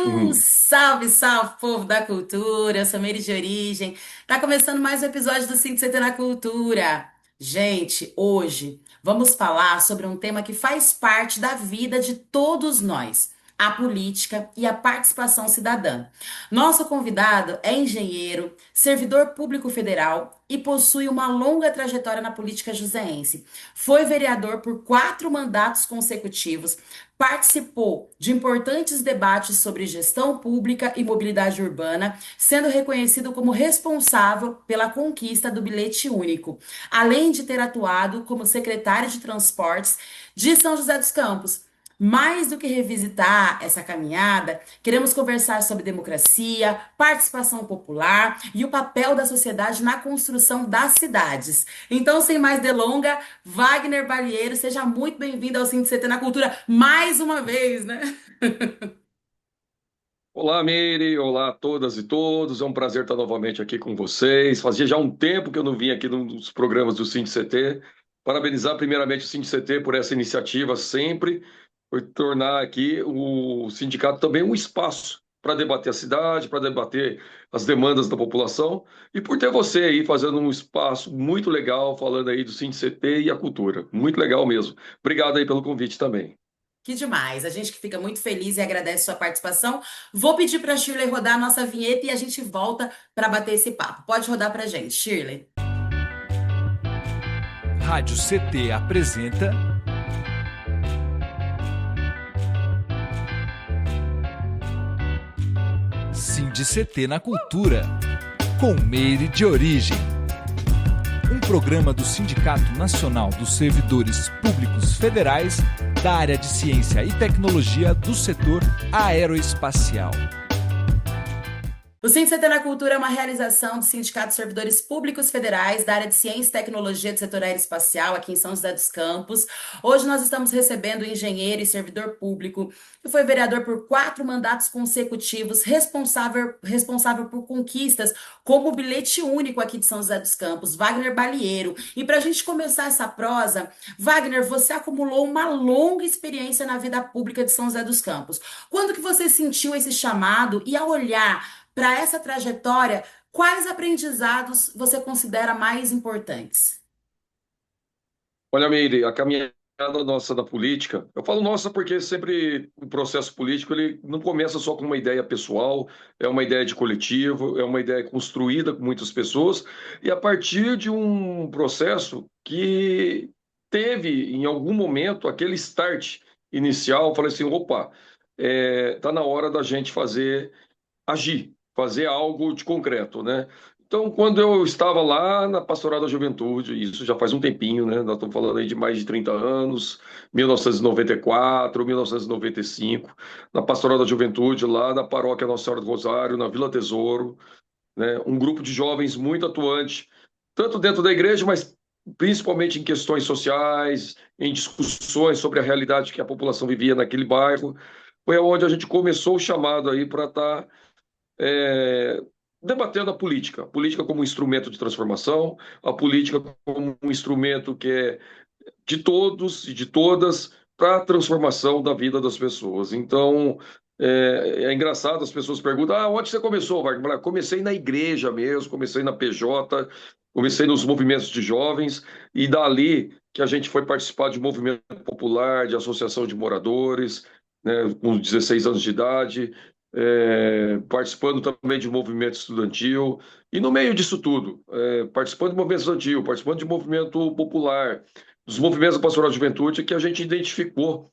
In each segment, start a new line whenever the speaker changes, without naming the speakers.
Uhum.
Salve, salve, povo da cultura! Eu sou Meire de Origem. Tá começando mais um episódio do Cinto CT na Cultura. Gente, hoje vamos falar sobre um tema que faz parte da vida de todos nós: a política e a participação cidadã. Nosso convidado é engenheiro, servidor público federal e possui uma longa trajetória na política joseense. Foi vereador por 4 mandatos consecutivos, participou de importantes debates sobre gestão pública e mobilidade urbana, sendo reconhecido como responsável pela conquista do bilhete único, além de ter atuado como secretário de Transportes de São José dos Campos. Mais do que revisitar essa caminhada, queremos conversar sobre democracia, participação popular e o papel da sociedade na construção das cidades. Então, sem mais delonga, Wagner Balieiro, seja muito bem-vindo ao Cinto CT na Cultura mais uma vez, né?
Olá, Meire. Olá a todas e todos. É um prazer estar novamente aqui com vocês. Fazia já um tempo que eu não vim aqui nos programas do CT. Parabenizar primeiramente o CT por essa iniciativa sempre, por tornar aqui o sindicato também um espaço para debater a cidade, para debater as demandas da população e por ter você aí fazendo um espaço muito legal falando aí do CT e a cultura. Muito legal mesmo. Obrigado aí pelo convite também.
Que demais. A gente que fica muito feliz e agradece sua participação. Vou pedir para a Shirley rodar a nossa vinheta e a gente volta para bater esse papo. Pode rodar para a gente, Shirley.
Rádio CT apresenta CT na Cultura, com Meire de Origem. Um programa do Sindicato Nacional dos Servidores Públicos Federais da área de Ciência e Tecnologia do setor aeroespacial.
O CT na Cultura é uma realização do Sindicato de Servidores Públicos Federais da área de Ciência e Tecnologia do setor aeroespacial aqui em São José dos Campos. Hoje nós estamos recebendo o engenheiro e servidor público que foi vereador por 4 mandatos consecutivos, responsável por conquistas como o bilhete único aqui de São José dos Campos, Wagner Balieiro. E para a gente começar essa prosa, Wagner, você acumulou uma longa experiência na vida pública de São José dos Campos. Quando que você sentiu esse chamado e ao olhar para essa trajetória, quais aprendizados você considera mais importantes?
Olha, Meire, a caminhada nossa da política, eu falo nossa porque sempre o processo político ele não começa só com uma ideia pessoal, é uma ideia de coletivo, é uma ideia construída com muitas pessoas, e a partir de um processo que teve, em algum momento, aquele start inicial, eu falei assim, opa, tá na hora da gente agir, fazer algo de concreto, né? Então, quando eu estava lá na Pastoral da Juventude, isso já faz um tempinho, né? Nós estamos falando aí de mais de 30 anos, 1994, 1995, na Pastoral da Juventude, lá na Paróquia Nossa Senhora do Rosário, na Vila Tesouro, né? Um grupo de jovens muito atuante, tanto dentro da igreja, mas principalmente em questões sociais, em discussões sobre a realidade que a população vivia naquele bairro. Foi onde a gente começou o chamado aí para estar é, debatendo a política como um instrumento de transformação, a política como um instrumento que é de todos e de todas para a transformação da vida das pessoas. Então, é engraçado, as pessoas perguntam, onde você começou, Wagner? Comecei na igreja mesmo, comecei na PJ, comecei nos movimentos de jovens, e dali que a gente foi participar de movimento popular, de associação de moradores, né, com 16 anos de idade, participando também de movimento estudantil, e no meio disso tudo, participando de movimento estudantil, participando de movimento popular, dos movimentos da Pastoral da Juventude, que a gente identificou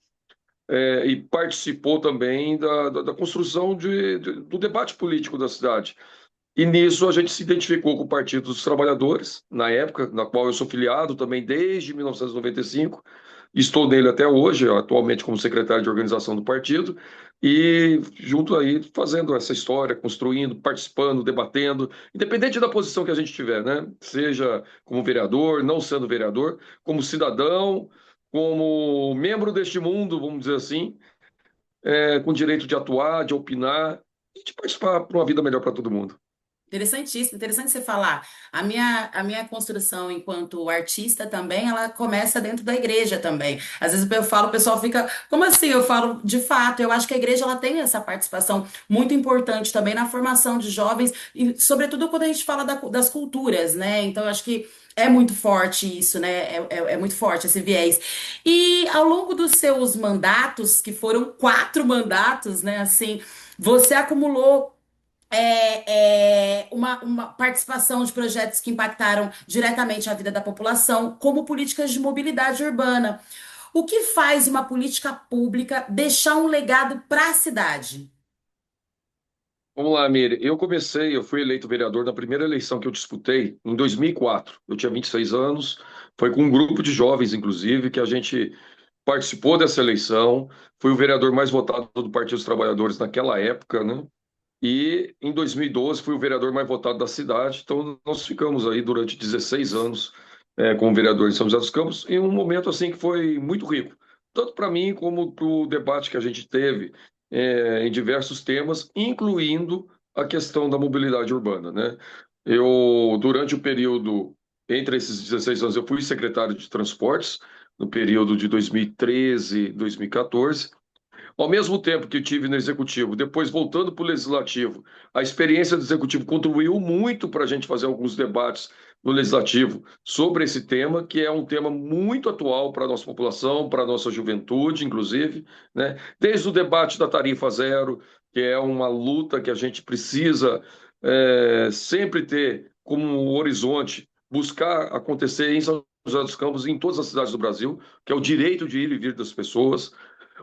e participou também da construção do debate político da cidade. E nisso a gente se identificou com o Partido dos Trabalhadores, na época, na qual eu sou filiado também desde 1995, estou nele até hoje, atualmente como secretário de organização do partido, e junto aí fazendo essa história, construindo, participando, debatendo, independente da posição que a gente tiver, né? Seja como vereador, não sendo vereador, como cidadão, como membro deste mundo, vamos dizer assim, com direito de atuar, de opinar e de participar para uma vida melhor para todo mundo.
Interessantíssimo, interessante você falar. A minha construção enquanto artista também, ela começa dentro da igreja também. Às vezes eu falo, o pessoal fica, como assim? Eu falo, de fato, eu acho que a igreja ela tem essa participação muito importante também na formação de jovens, e sobretudo quando a gente fala das culturas, né? Então, eu acho que é muito forte isso, né? É muito forte esse viés. E ao longo dos seus mandatos, que foram 4 mandatos, né? Assim, você acumulou uma participação de projetos que impactaram diretamente a vida da população, como políticas de mobilidade urbana. O que faz uma política pública deixar um legado para a cidade?
Vamos lá, Miri. Eu fui eleito vereador na primeira eleição que eu disputei, em 2004. Eu tinha 26 anos, foi com um grupo de jovens, inclusive, que a gente participou dessa eleição. Fui o vereador mais votado do Partido dos Trabalhadores naquela época, né? E em 2012 fui o vereador mais votado da cidade. Então nós ficamos aí durante 16 anos como vereador em São José dos Campos, em um momento assim que foi muito rico, tanto para mim como para o debate que a gente teve em diversos temas, incluindo a questão da mobilidade urbana, né? Eu, durante o período entre esses 16 anos, eu fui secretário de transportes no período de 2013 e 2014. Ao mesmo tempo que eu tive no executivo, depois voltando para o legislativo, a experiência do executivo contribuiu muito para a gente fazer alguns debates no legislativo sobre esse tema, que é um tema muito atual para a nossa população, para a nossa juventude, inclusive, né? Desde o debate da tarifa zero, que é uma luta que a gente precisa sempre ter como horizonte, buscar acontecer em São José dos Campos e em todas as cidades do Brasil, que é o direito de ir e vir das pessoas.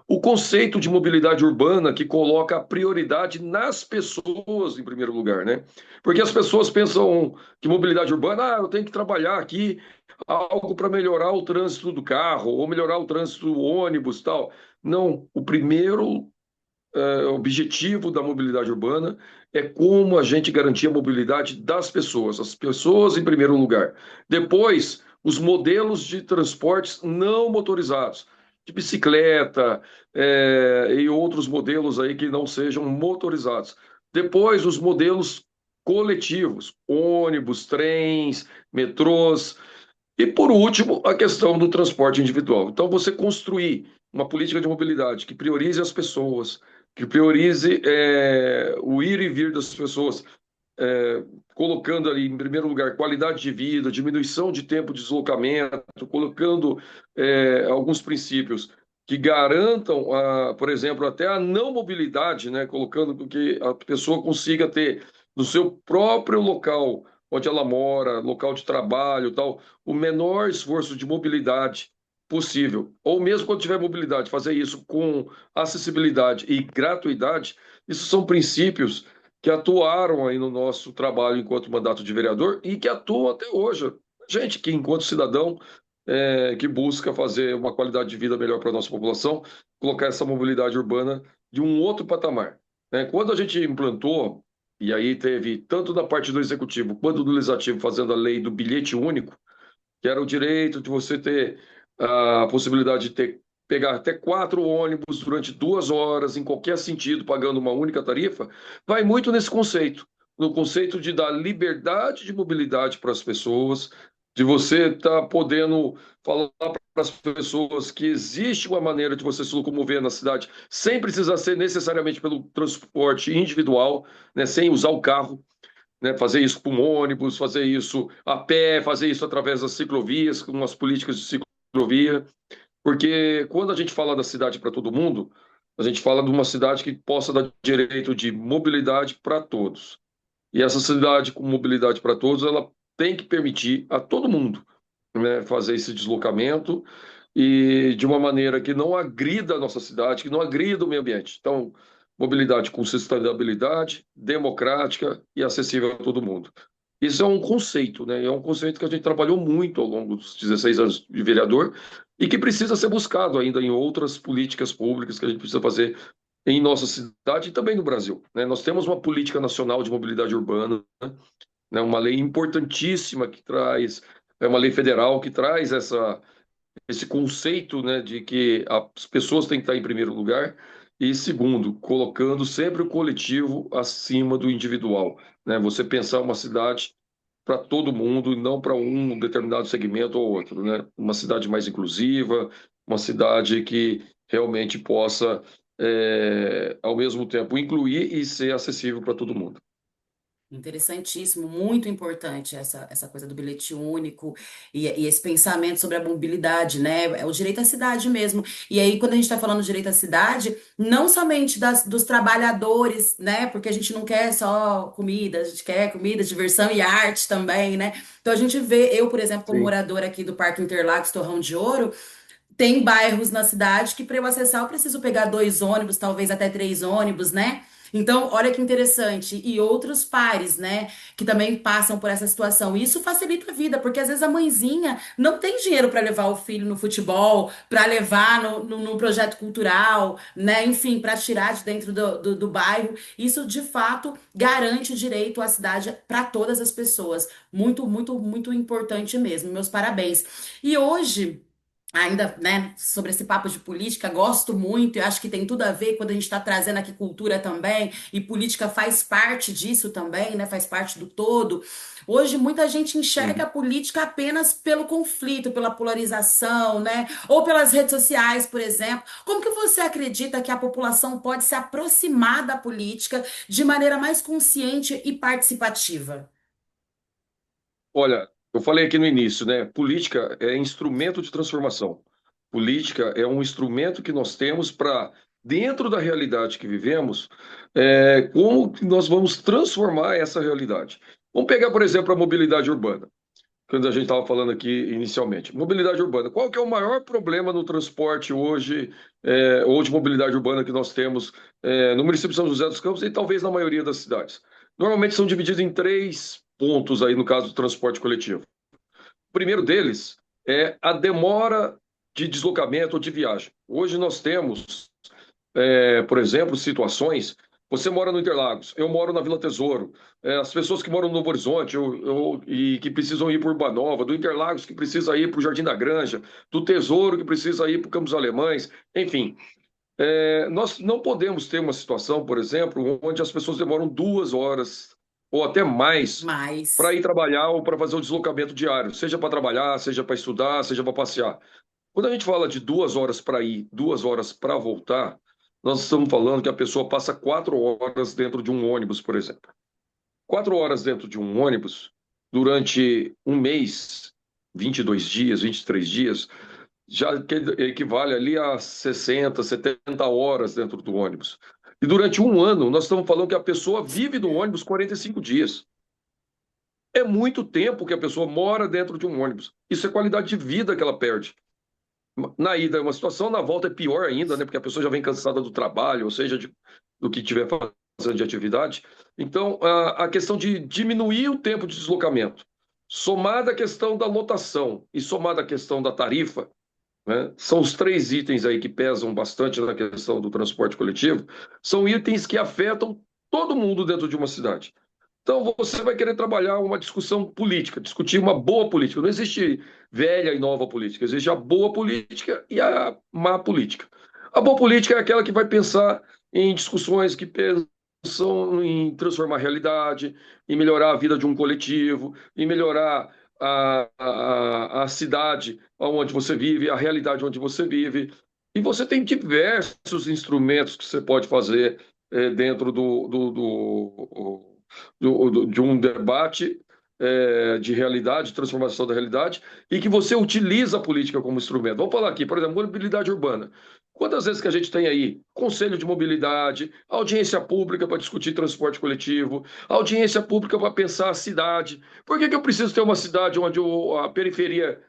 O conceito de mobilidade urbana que coloca a prioridade nas pessoas em primeiro lugar, né? Porque as pessoas pensam que mobilidade urbana, eu tenho que trabalhar aqui algo para melhorar o trânsito do carro ou melhorar o trânsito do ônibus, tal. Não, o primeiro objetivo da mobilidade urbana é como a gente garantir a mobilidade das pessoas, as pessoas em primeiro lugar. Depois, os modelos de transportes não motorizados, de bicicleta, e outros modelos aí que não sejam motorizados. Depois, os modelos coletivos, ônibus, trens, metrôs. E, por último, a questão do transporte individual. Então, você construir uma política de mobilidade que priorize as pessoas, que priorize o ir e vir das pessoas, é, colocando ali, em primeiro lugar, qualidade de vida, diminuição de tempo de deslocamento, colocando alguns princípios que garantam, por exemplo, até a não mobilidade, né, colocando que a pessoa consiga ter no seu próprio local onde ela mora, local de trabalho, tal, o menor esforço de mobilidade possível. Ou mesmo quando tiver mobilidade, fazer isso com acessibilidade e gratuidade, isso são princípios que atuaram aí no nosso trabalho enquanto mandato de vereador e que atuam até hoje. Gente que, enquanto cidadão, que busca fazer uma qualidade de vida melhor para a nossa população, colocar essa mobilidade urbana de um outro patamar, né? Quando a gente implantou, e aí teve tanto da parte do executivo quanto do legislativo fazendo a lei do bilhete único, que era o direito de você ter a possibilidade de pegar até 4 ônibus durante 2 horas, em qualquer sentido, pagando uma única tarifa, vai muito nesse conceito, no conceito de dar liberdade de mobilidade para as pessoas, de você estar podendo falar para as pessoas que existe uma maneira de você se locomover na cidade, sem precisar ser necessariamente pelo transporte individual, né, sem usar o carro, né, fazer isso com ônibus, fazer isso a pé, fazer isso através das ciclovias, com as políticas de ciclovia, porque quando a gente fala da cidade para todo mundo, a gente fala de uma cidade que possa dar direito de mobilidade para todos. E essa cidade com mobilidade para todos, ela tem que permitir a todo mundo, né, fazer esse deslocamento e de uma maneira que não agrida a nossa cidade, que não agrida o meio ambiente. Então, mobilidade com sustentabilidade, democrática e acessível a todo mundo. Isso é um conceito, né? É um conceito que a gente trabalhou muito ao longo dos 16 anos de vereador e que precisa ser buscado ainda em outras políticas públicas que a gente precisa fazer em nossa cidade e também no Brasil, né? Nós temos uma política nacional de mobilidade urbana, né? Uma lei importantíssima que traz, é uma lei federal que traz esse conceito, né, de que as pessoas têm que estar em primeiro lugar. E segundo, colocando sempre o coletivo acima do individual, né? Você pensar uma cidade para todo mundo e não para um determinado segmento ou outro, né? Uma cidade mais inclusiva, uma cidade que realmente possa, ao mesmo tempo, incluir e ser acessível para todo mundo.
Interessantíssimo, muito importante essa coisa do bilhete único e esse pensamento sobre a mobilidade, né? É o direito à cidade mesmo. E aí, quando a gente está falando direito à cidade, não somente dos trabalhadores, né? Porque a gente não quer só comida, a gente quer comida, diversão e arte também, né? Então a gente vê, eu, por exemplo, como
Sim.
moradora aqui do Parque Interlagos, Torrão de Ouro, tem bairros na cidade que para eu acessar eu preciso pegar 2 ônibus, talvez até 3 ônibus, né? Então, olha que interessante. E outros pares, né, que também passam por essa situação. E isso facilita a vida, porque às vezes a mãezinha não tem dinheiro para levar o filho no futebol, para levar no projeto cultural, né? Enfim, para tirar de dentro do bairro. Isso, de fato, garante o direito à cidade para todas as pessoas. Muito, muito, muito importante mesmo. Meus parabéns. E hoje. Ainda, né, sobre esse papo de política, gosto muito, e acho que tem tudo a ver quando a gente está trazendo aqui cultura também, e política faz parte disso também, né, faz parte do todo. Hoje, muita gente enxerga a
Uhum.
política apenas pelo conflito, pela polarização, né, ou pelas redes sociais, por exemplo. Como que você acredita que a população pode se aproximar da política de maneira mais consciente e participativa?
Olha, eu falei aqui no início, né? Política é instrumento de transformação. Política é um instrumento que nós temos para, dentro da realidade que vivemos, como que nós vamos transformar essa realidade. Vamos pegar, por exemplo, a mobilidade urbana, quando a gente estava falando aqui inicialmente. Mobilidade urbana. Qual que é o maior problema no transporte hoje, ou de mobilidade urbana que nós temos, no município de São José dos Campos e talvez na maioria das cidades? Normalmente são divididos em três pontos aí no caso do transporte coletivo. O primeiro deles é a demora de deslocamento ou de viagem. Hoje nós temos, por exemplo, situações. Você mora no Interlagos, eu moro na Vila Tesouro. As pessoas que moram no Novo Horizonte e que precisam ir para Urbanova, do Interlagos que precisa ir para o Jardim da Granja, do Tesouro que precisa ir para o Campos Alemães, enfim. Nós não podemos ter uma situação, por exemplo, onde as pessoas demoram 2 horas ou até mais para
Mas,
ir trabalhar ou para fazer o deslocamento diário, seja para trabalhar, seja para estudar, seja para passear. Quando a gente fala de 2 horas para ir, 2 horas para voltar, nós estamos falando que a pessoa passa 4 horas dentro de um ônibus, por exemplo. 4 horas dentro de um ônibus durante um mês, 22 dias, 23 dias, já equivale ali a 60, 70 horas dentro do ônibus. E durante um ano, nós estamos falando que a pessoa vive no ônibus 45 dias. É muito tempo que a pessoa mora dentro de um ônibus. Isso é qualidade de vida que ela perde. Na ida é uma situação, na volta é pior ainda, né? Porque a pessoa já vem cansada do trabalho, ou seja, do que estiver fazendo de atividade. Então, a questão de diminuir o tempo de deslocamento, somada à questão da lotação e somada à questão da tarifa, né? São os três itens aí que pesam bastante na questão do transporte coletivo, são itens que afetam todo mundo dentro de uma cidade. Então, você vai querer trabalhar uma discussão política, discutir uma boa política. Não existe velha e nova política, existe a boa política e a má política. A boa política é aquela que vai pensar em discussões que pensam em transformar a realidade, em melhorar a vida de um coletivo, em melhorar a cidade onde você vive, a realidade onde você vive. E você tem diversos instrumentos que você pode fazer dentro de um debate de realidade, de transformação da realidade, e que você utiliza a política como instrumento. Vamos falar aqui, por exemplo, mobilidade urbana. Quantas vezes que a gente tem aí conselho de mobilidade, audiência pública para discutir transporte coletivo, audiência pública para pensar a cidade? Por que eu preciso ter uma cidade onde a periferia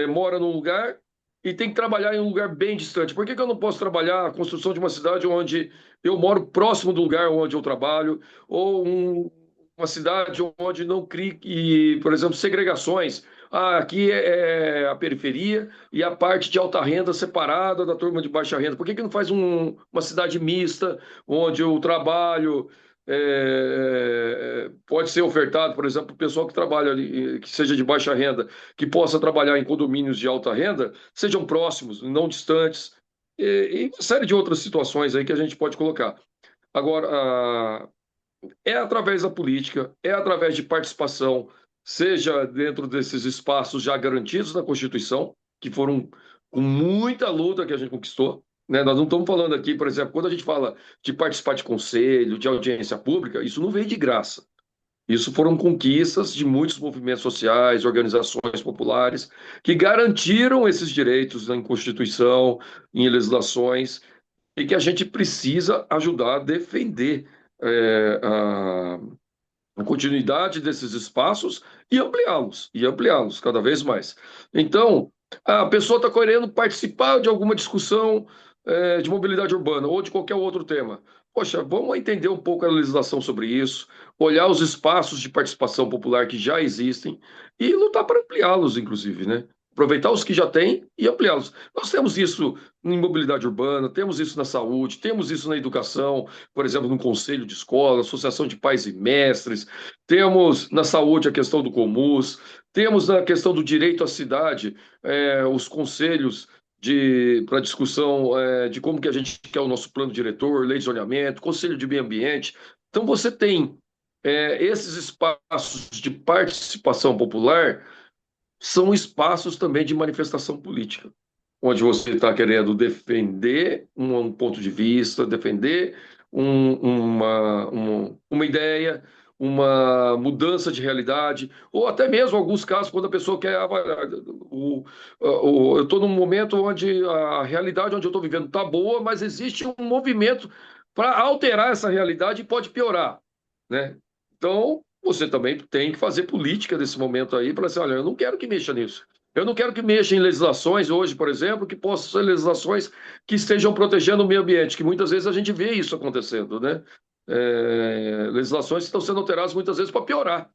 mora num lugar e tem que trabalhar em um lugar bem distante? Por que eu não posso trabalhar a construção de uma cidade onde eu moro próximo do lugar onde eu trabalho, ou uma cidade onde não crie, por exemplo, segregações? Aqui é a periferia e a parte de alta renda separada da turma de baixa renda. Por que não faz uma cidade mista, onde o trabalho pode ser ofertado, por exemplo, para o pessoal que trabalha ali, que seja de baixa renda, que possa trabalhar em condomínios de alta renda, sejam próximos, não distantes. e uma série de outras situações aí que a gente pode colocar. Agora, é através da política, é através de participação, seja dentro desses espaços já garantidos na Constituição, que foram com muita luta que a gente conquistou, né? Nós não estamos falando aqui, por exemplo, quando a gente fala de participar de conselho, de audiência pública, isso não veio de graça. Isso foram conquistas de muitos movimentos sociais, organizações populares, que garantiram esses direitos em Constituição, em legislações, e que a gente precisa ajudar a defender a continuidade desses espaços e ampliá-los cada vez mais. Então, a pessoa está querendo participar de alguma discussão de mobilidade urbana ou de qualquer outro tema. Poxa, vamos entender um pouco a legislação sobre isso, olhar os espaços de participação popular que já existem e lutar para ampliá-los, inclusive, né? Aproveitar os que já têm e ampliá-los. Nós temos isso em mobilidade urbana, temos isso na saúde, temos isso na educação, por exemplo, no conselho de escola, associação de pais e mestres, temos na saúde a questão do Comus, temos na questão do direito à cidade, os conselhos para discussão de como que a gente quer o nosso plano diretor, lei de zoneamento, conselho de meio ambiente. Então você tem esses espaços de participação popular são espaços também de manifestação política, onde você está querendo defender um ponto de vista, defender uma ideia, uma mudança de realidade, ou até mesmo alguns casos quando a pessoa quer avaliar. Eu estou num momento onde a realidade onde eu estou vivendo está boa, mas existe um movimento para alterar essa realidade e pode piorar, né? Então, você também tem que fazer política nesse momento aí para dizer, olha, eu não quero que mexa nisso. Eu não quero que mexa em legislações hoje, por exemplo, que possam ser legislações que estejam protegendo o meio ambiente, que muitas vezes a gente vê isso acontecendo, né? Legislações que estão sendo alteradas muitas vezes para piorar,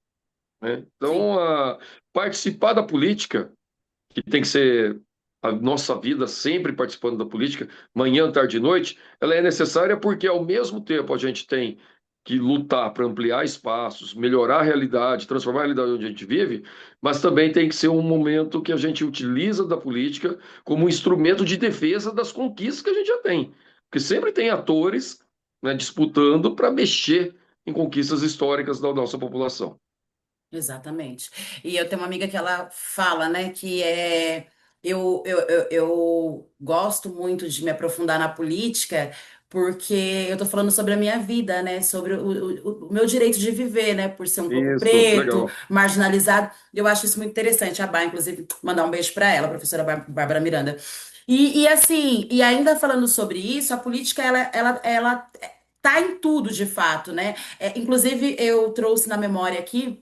né?
Sim.
Então, participar da política, que tem que ser a nossa vida sempre participando da política, manhã, tarde e noite, ela é necessária porque, ao mesmo tempo, a gente tem que lutar para ampliar espaços, melhorar a realidade, transformar a realidade onde a gente vive, mas também tem que ser um momento que a gente utiliza da política como um instrumento de defesa das conquistas que a gente já tem. Porque sempre tem atores, né, disputando para mexer em conquistas históricas da nossa população.
Exatamente. E eu tenho uma amiga que ela fala, né, que eu gosto muito de me aprofundar na política porque eu tô falando sobre a minha vida, né, sobre o meu direito de viver, né, por ser um corpo
Isso,
preto,
legal.
marginalizado. Eu acho isso muito interessante. A Bá, inclusive, mandar um beijo para ela, a professora Bárbara Miranda. E assim, e ainda falando sobre isso, a política, ela tá em tudo, de fato, né? Inclusive, eu trouxe na memória aqui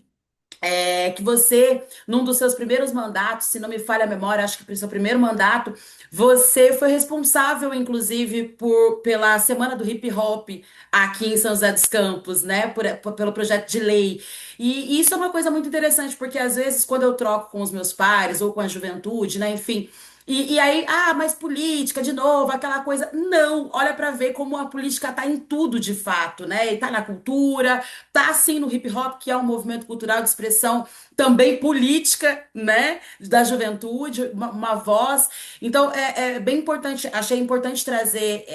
que você, num dos seus primeiros mandatos, se não me falha a memória, acho que foi o seu primeiro mandato, você foi responsável, inclusive, pela Semana do Hip Hop aqui em São José dos Campos, né? Pelo projeto de lei. E isso é uma coisa muito interessante, porque às vezes, quando eu troco com os meus pares ou com a juventude, né? Enfim. E aí, mas política, de novo, aquela coisa. Não, olha pra ver como a política tá em tudo de fato, né? E tá na cultura, tá sim no hip hop, que é um movimento cultural de expressão também política, né? Da juventude, uma voz. Então, é bem importante, achei importante trazer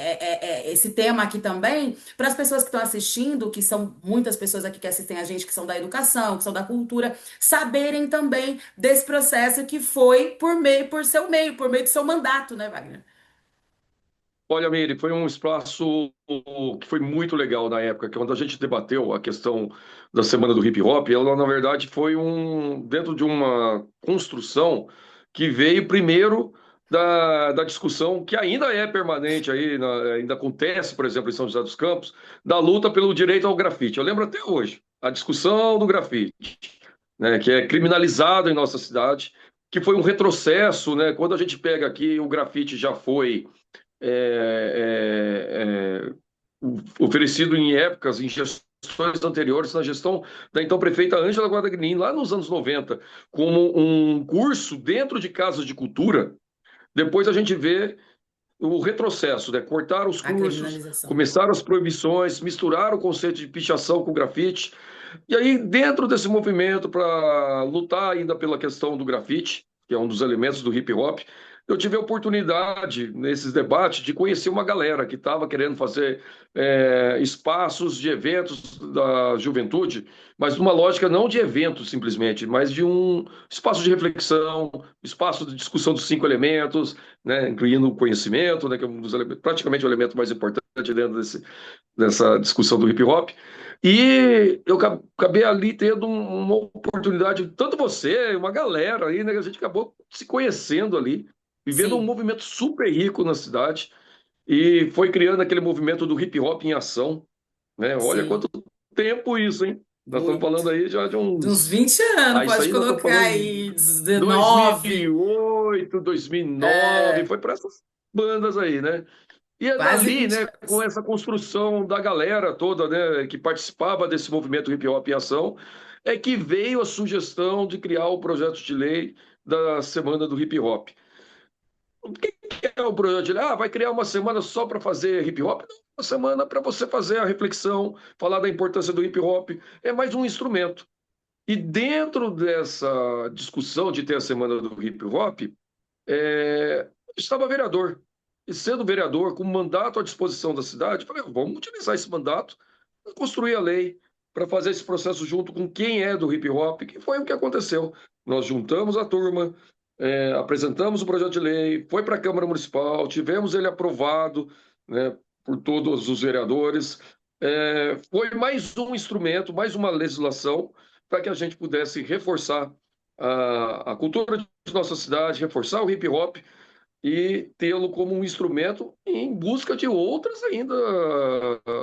esse tema aqui também para as pessoas que estão assistindo, que são muitas pessoas aqui que assistem a gente, que são da educação, que são da cultura, saberem também desse processo que foi por meio do seu mandato, né, Wagner?
Olha, Meire, foi um espaço que foi muito legal na época, que quando a gente debateu a questão da Semana do Hip Hop, ela, na verdade, foi dentro de uma construção que veio primeiro da discussão que ainda é permanente aí, ainda acontece, por exemplo, em São José dos Campos, da luta pelo direito ao grafite. Eu lembro até hoje, a discussão do grafite, né, que é criminalizado em nossa cidade, que foi um retrocesso, né? Quando a gente pega aqui, o grafite já foi oferecido em épocas, em gestões anteriores, na gestão da então prefeita Ângela Guadagnini, lá nos anos 90, como um curso dentro de casas de cultura. Depois a gente vê o retrocesso, né? Cortar os
A
cursos,
criminalização.
começaram as proibições, misturaram o conceito de pichação com grafite. E aí, dentro desse movimento para lutar ainda pela questão do grafite, que é um dos elementos do hip hop, eu tive a oportunidade, nesses debates, de conhecer uma galera que estava querendo fazer espaços de eventos da juventude, mas numa lógica não de evento simplesmente, mas de um espaço de reflexão, espaço de discussão dos cinco elementos, né, incluindo o conhecimento, né, que é um dos praticamente o elemento mais importante dentro dessa discussão do hip hop. E eu acabei ali tendo uma oportunidade, tanto você, uma galera aí, né, que a gente acabou se conhecendo ali, vivendo um
Sim,
movimento super rico na cidade, e foi criando aquele movimento do hip hop em ação, né? Olha quanto
sim,
tempo isso, hein? Nós estamos
muito.
falando aí já de
De uns
uns.
20 anos,
Ah, isso
pode
aí nós estamos
colocar
falando
aí,
de
19,
2008, 2009,
é,
foi para essas bandas aí, né? E é
quase
dali,
20
né, com
anos.
essa construção da galera toda, né, que participava desse movimento hip hop em ação, é que veio a sugestão de criar o projeto de lei da Semana do Hip Hop. O que é o projeto de lei? Ah, vai criar uma semana só para fazer hip hop? Não, uma semana para você fazer a reflexão, falar da importância do hip hop. É mais um instrumento. E dentro dessa discussão de ter a Semana do Hip Hop, estava vereador. E sendo vereador, com mandato à disposição da cidade, falei, vamos utilizar esse mandato para construir a lei, para fazer esse processo junto com quem é do hip hop, que foi o que aconteceu. Nós juntamos a turma, apresentamos o projeto de lei, foi para a Câmara Municipal, tivemos ele aprovado, né, por todos os vereadores. Foi mais um instrumento, mais uma legislação para que a gente pudesse reforçar a cultura de nossa cidade, reforçar o hip hop e tê-lo como um instrumento em busca de outras ainda,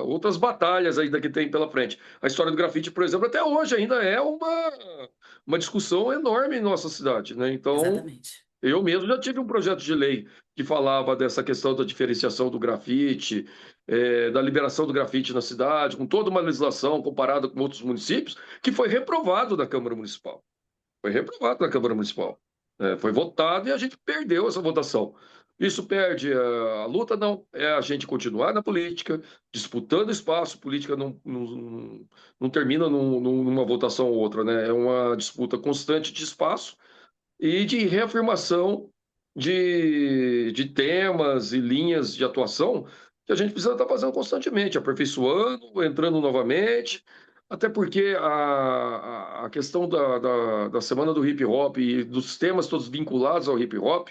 outras batalhas ainda que tem pela frente. A história do grafite, por exemplo, até hoje ainda é uma discussão enorme em nossa cidade, né? Então,
Exatamente.
eu mesmo já tive um projeto de lei que falava dessa questão da diferenciação do grafite, da liberação do grafite na cidade, com toda uma legislação comparada com outros municípios, que foi reprovado na Câmara Municipal. Foi reprovado na Câmara Municipal. Foi votado e a gente perdeu essa votação. Isso perde a luta? Não. É a gente continuar na política, disputando espaço. Política não termina numa votação ou outra, né? É uma disputa constante de espaço e de reafirmação de temas e linhas de atuação que a gente precisa estar fazendo constantemente, aperfeiçoando, entrando novamente, até porque a questão da Semana do Hip Hop e dos temas todos vinculados ao hip hop,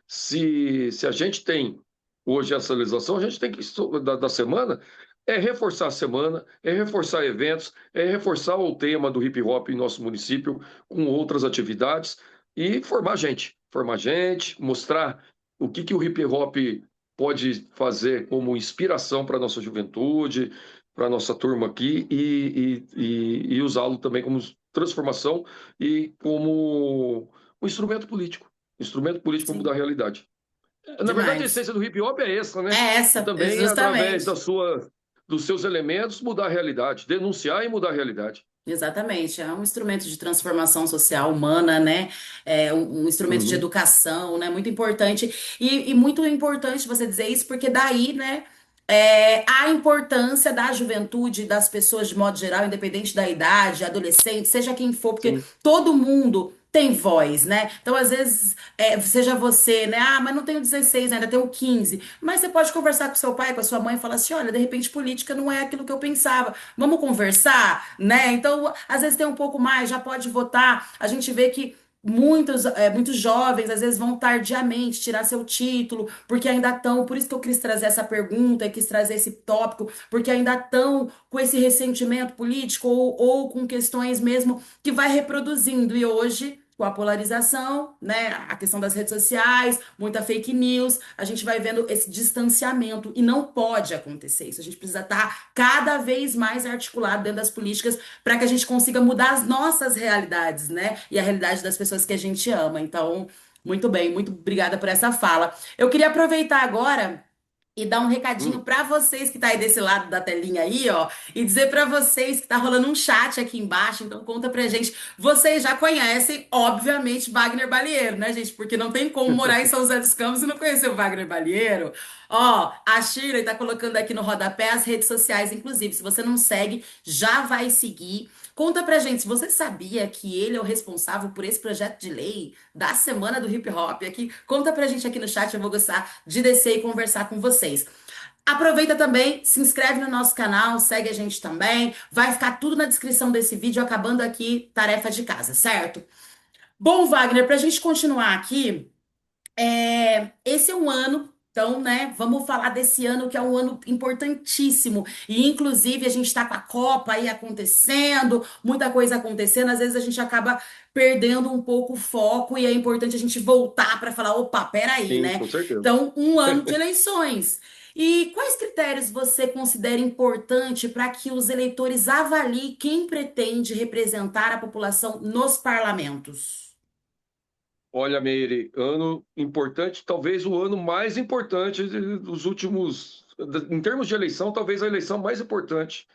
se a gente tem hoje essa legislação, a gente tem que, da semana, é reforçar a semana, é reforçar eventos, é reforçar o tema do hip hop em nosso município com outras atividades, e formar gente, mostrar o que o hip hop pode fazer como inspiração para a nossa juventude, para a nossa turma aqui, e usá-lo também como transformação e como um instrumento político para mudar a
Sim,
realidade. Na verdade, a
demais.
essência do hip hop é essa,
É
né? E
essa,
também, através
justamente.
dos seus elementos, mudar a realidade, denunciar e mudar a realidade.
Exatamente, é um instrumento de transformação social humana, né? É um instrumento de
Uhum.
educação, né? Muito importante. E muito importante você dizer isso, porque daí, né? A importância da juventude, das pessoas de modo geral, independente da idade, adolescente, seja quem for, porque
Sim.
todo mundo tem voz, né? Então, às vezes, seja você, né? Ah, mas não tenho 16 ainda, tenho 15. Mas você pode conversar com seu pai, com a sua mãe e falar assim: olha, de repente política não é aquilo que eu pensava. Vamos conversar, né? Então, às vezes tem um pouco mais, já pode votar. A gente vê que muitos jovens às vezes vão tardiamente tirar seu título, porque ainda estão. Por isso que eu quis trazer essa pergunta e quis trazer esse tópico, porque ainda estão com esse ressentimento político ou com questões mesmo que vai reproduzindo. E hoje, com a polarização, né, a questão das redes sociais, muita fake news, a gente vai vendo esse distanciamento e não pode acontecer isso. A gente precisa estar cada vez mais articulado dentro das políticas para que a gente consiga mudar as nossas realidades, né? E a realidade das pessoas que a gente ama. Então, muito bem, muito obrigada por essa fala. Eu queria aproveitar agora e dar um recadinho
Hum.
para vocês que tá aí desse lado da telinha aí, ó, e dizer para vocês que tá rolando um chat aqui embaixo, então conta pra gente. Vocês já conhecem, obviamente, Wagner Balieiro, né, gente? Porque não tem como morar em São José dos Campos e não conhecer o Wagner Balieiro. Ó, a Shirley tá colocando aqui no rodapé as redes sociais, inclusive. Se você não segue, já vai seguir. Conta pra gente, se você sabia que ele é o responsável por esse projeto de lei da Semana do Hip Hop aqui? Conta pra gente aqui no chat, eu vou gostar de descer e conversar com vocês. Aproveita também, se inscreve no nosso canal, segue a gente também. Vai ficar tudo na descrição desse vídeo, acabando aqui, tarefa de casa, certo? Bom, Wagner, pra gente continuar aqui. Esse é um ano, então, né? Vamos falar desse ano que é um ano importantíssimo. E, inclusive, a gente está com a Copa aí acontecendo, muita coisa acontecendo. Às vezes a gente acaba perdendo um pouco o foco e é importante a gente voltar para falar: opa, peraí,
Sim,
né?
com certeza.
Então, um ano de eleições. E quais critérios você considera importante para que os eleitores avaliem quem pretende representar a população nos parlamentos?
Olha, Meire, ano importante, talvez o ano mais importante dos últimos, em termos de eleição, talvez a eleição mais importante.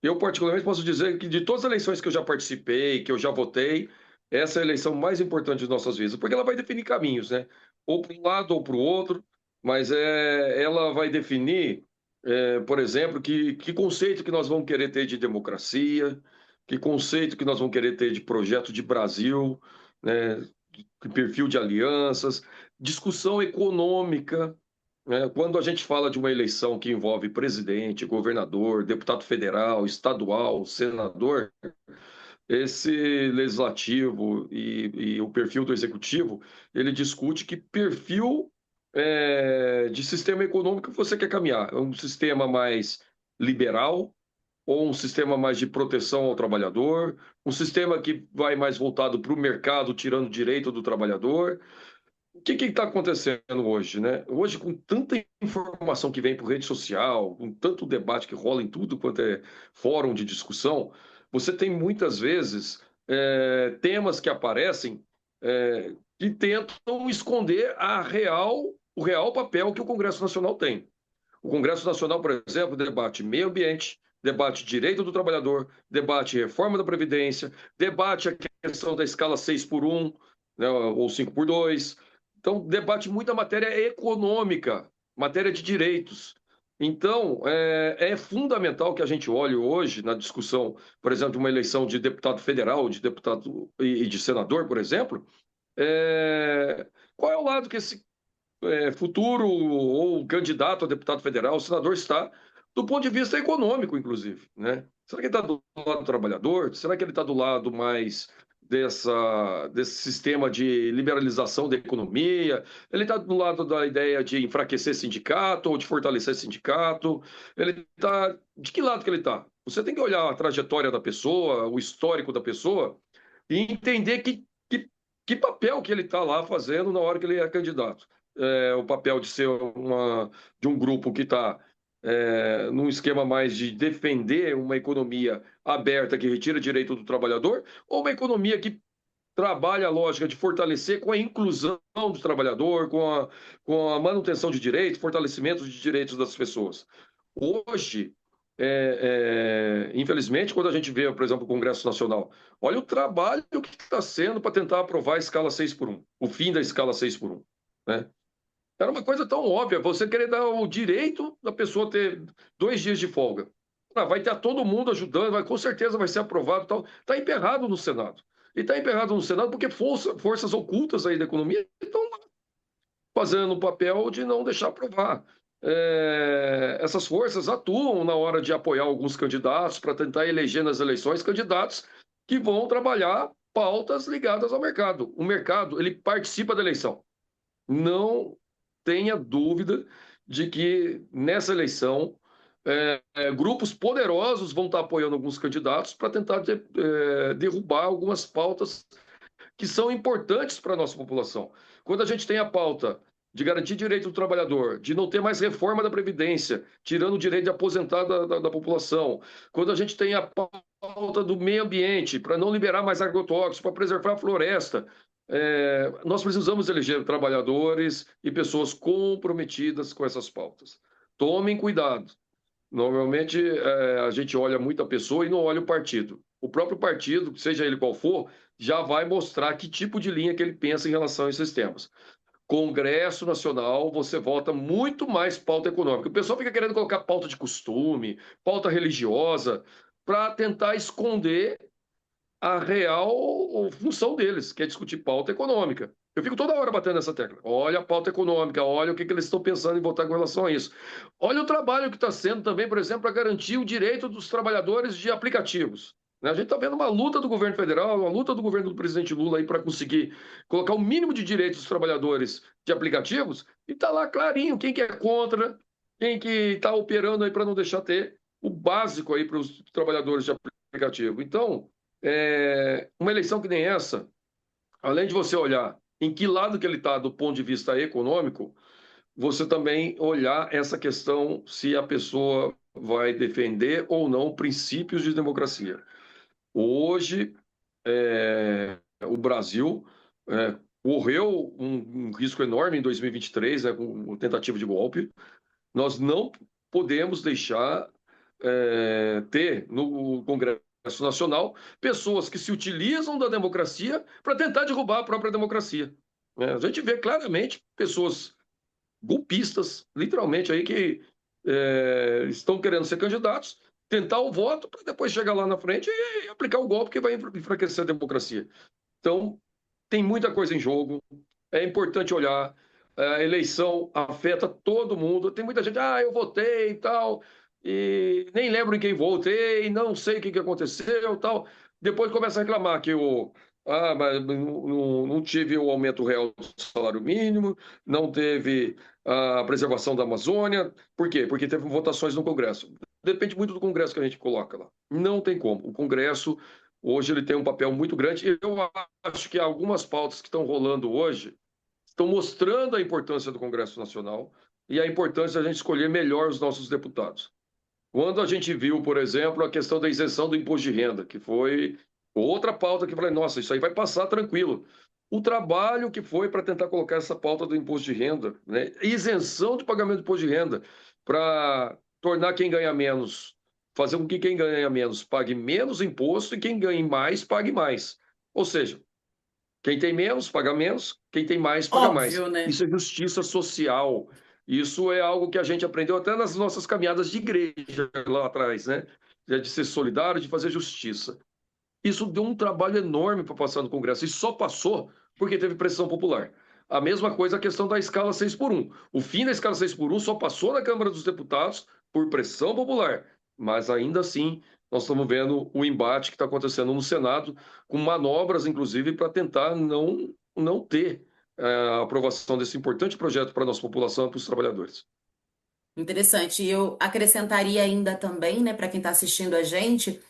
Eu, particularmente, posso dizer que de todas as eleições que eu já participei, que eu já votei, essa é a eleição mais importante de nossas vidas, porque ela vai definir caminhos, né? Ou para um lado ou para o outro, mas ela vai definir, por exemplo, que conceito que nós vamos querer ter de democracia, que conceito que nós vamos querer ter de projeto de Brasil, né? Que perfil de alianças, discussão econômica, né? Quando a gente fala de uma eleição que envolve presidente, governador, deputado federal, estadual, senador, esse legislativo e o perfil do executivo, ele discute que perfil de sistema econômico você quer caminhar. É um sistema mais liberal ou um sistema mais de proteção ao trabalhador, um sistema que vai mais voltado para o mercado, tirando direito do trabalhador. O que está acontecendo hoje, né? Hoje, com tanta informação que vem por rede social, com tanto debate que rola em tudo quanto é fórum de discussão, você tem muitas vezes temas que aparecem que tentam esconder o real papel que o Congresso Nacional tem. O Congresso Nacional, por exemplo, debate meio ambiente, debate direito do trabalhador, debate reforma da Previdência, debate a questão da escala 6 por 1, né, ou 5 por 2. Então, debate muita matéria econômica, matéria de direitos. Então, é fundamental que a gente olhe hoje na discussão, por exemplo, de uma eleição de deputado federal, de deputado e de senador, por exemplo, qual é o lado que esse futuro ou candidato a deputado federal, senador está, do ponto de vista econômico, inclusive, né? Será que ele está do lado do trabalhador? Será que ele está do lado mais desse sistema de liberalização da economia? Ele está do lado da ideia de enfraquecer sindicato ou de fortalecer sindicato? Ele está... De que lado que ele está? Você tem que olhar a trajetória da pessoa, o histórico da pessoa e entender que papel que ele está lá fazendo na hora que ele é candidato. O papel de ser de um grupo que está num esquema mais de defender uma economia aberta que retira direito do trabalhador, ou uma economia que trabalha a lógica de fortalecer com a inclusão do trabalhador, com a manutenção de direitos, fortalecimento de direitos das pessoas. Hoje, infelizmente, quando a gente vê, por exemplo, o Congresso Nacional, olha o trabalho que está sendo para tentar aprovar a escala 6 por 1, o fim da escala 6 por 1, né? Era uma coisa tão óbvia, você querer dar o direito da pessoa ter 2 dias de folga. Vai ter todo mundo ajudando, com certeza vai ser aprovado e tal. Está emperrado no Senado. E está emperrado no Senado porque forças ocultas aí da economia estão fazendo o papel de não deixar aprovar. Essas forças atuam na hora de apoiar alguns candidatos para tentar eleger nas eleições candidatos que vão trabalhar pautas ligadas ao mercado. O mercado, ele participa da eleição. Não tenha dúvida de que nessa eleição grupos poderosos vão estar apoiando alguns candidatos para tentar derrubar algumas pautas que são importantes para a nossa população. Quando a gente tem a pauta de garantir direito do trabalhador, de não ter mais reforma da Previdência, tirando o direito de aposentar da população, quando a gente tem a pauta do meio ambiente, para não liberar mais agrotóxicos, para preservar a floresta, nós precisamos eleger trabalhadores e pessoas comprometidas com essas pautas. Tomem cuidado. Normalmente, a gente olha muito a pessoa e não olha o partido. O próprio partido, seja ele qual for, já vai mostrar que tipo de linha que ele pensa em relação a esses temas. Congresso Nacional, você vota muito mais pauta econômica. O pessoal fica querendo colocar pauta de costume, pauta religiosa, para tentar esconder a real função deles, que é discutir pauta econômica. Eu fico toda hora batendo nessa tecla. Olha a pauta econômica, olha o que eles estão pensando em votar com relação a isso. Olha o trabalho que está sendo também, por exemplo, para garantir o direito dos trabalhadores de aplicativos. Né? A gente está vendo uma luta do governo federal, uma luta do governo do presidente Lula aí para conseguir colocar o mínimo de direitos dos trabalhadores de aplicativos, e está lá clarinho quem que é contra, quem que está operando aí para não deixar ter o básico aí para os trabalhadores de aplicativo. Então, uma eleição que nem essa, além de você olhar em que lado que ele está do ponto de vista econômico, você também olhar essa questão se a pessoa vai defender ou não princípios de democracia. Hoje, o Brasil correu um risco enorme em 2023, com tentativa de golpe. Nós não podemos deixar ter no Congresso Nacional pessoas que se utilizam da democracia para tentar derrubar a própria democracia. A gente vê claramente pessoas golpistas, literalmente, aí que estão querendo ser candidatos, tentar o voto para depois chegar lá na frente e aplicar o golpe que vai enfraquecer a democracia. Então, tem muita coisa em jogo, é importante olhar. A eleição afeta todo mundo. Tem muita gente, eu votei e tal, e nem lembro em quem votei, não sei o que aconteceu e tal. Depois começa a reclamar que mas não tive o aumento real do salário mínimo, não teve a preservação da Amazônia. Por quê? Porque teve votações no Congresso. Depende muito do Congresso que a gente coloca lá. Não tem como. O Congresso, hoje, ele tem um papel muito grande. Eu acho que algumas pautas que estão rolando hoje estão mostrando a importância do Congresso Nacional e a importância de a gente escolher melhor os nossos deputados. Quando a gente viu, por exemplo, a questão da isenção do imposto de renda, que foi outra pauta que eu falei, nossa, isso aí vai passar tranquilo. O trabalho que foi para tentar colocar essa pauta do imposto de renda, né? Isenção de pagamento de imposto de renda, para tornar quem ganha menos, fazer com que quem ganha menos pague menos imposto e quem ganha mais pague mais. Ou seja, quem tem menos, paga menos. Quem tem mais, paga mais.
Óbvio, né?
Isso é justiça social. Isso é algo que a gente aprendeu até nas nossas caminhadas de igreja lá atrás, né? De ser solidário, de fazer justiça. Isso deu um trabalho enorme para passar no Congresso. E só passou porque teve pressão popular. A mesma coisa a questão da escala 6 por 1. O fim da escala 6 por 1 só passou na Câmara dos Deputados por pressão popular. Mas ainda assim, nós estamos vendo o embate que está acontecendo no Senado, com manobras, inclusive, para tentar não ter a aprovação desse importante projeto para a nossa população e para os trabalhadores.
Interessante. E eu acrescentaria ainda também, né, para quem está assistindo a gente,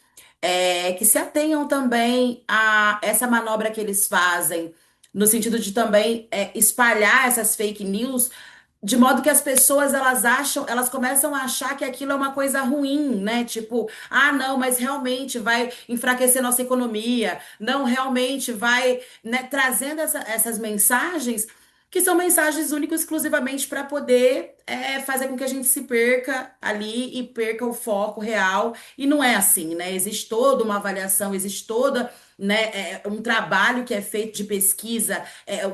que se atenham também a essa manobra que eles fazem, no sentido de também espalhar essas fake news, de modo que as pessoas elas começam a achar que aquilo é uma coisa ruim, né? Tipo, não, mas realmente vai enfraquecer nossa economia, não, realmente vai, né, trazendo essas mensagens que são mensagens únicas exclusivamente para poder fazer com que a gente se perca ali e perca o foco real. E não é assim, né? Existe toda uma avaliação, existe toda, né, um trabalho que é feito de pesquisa,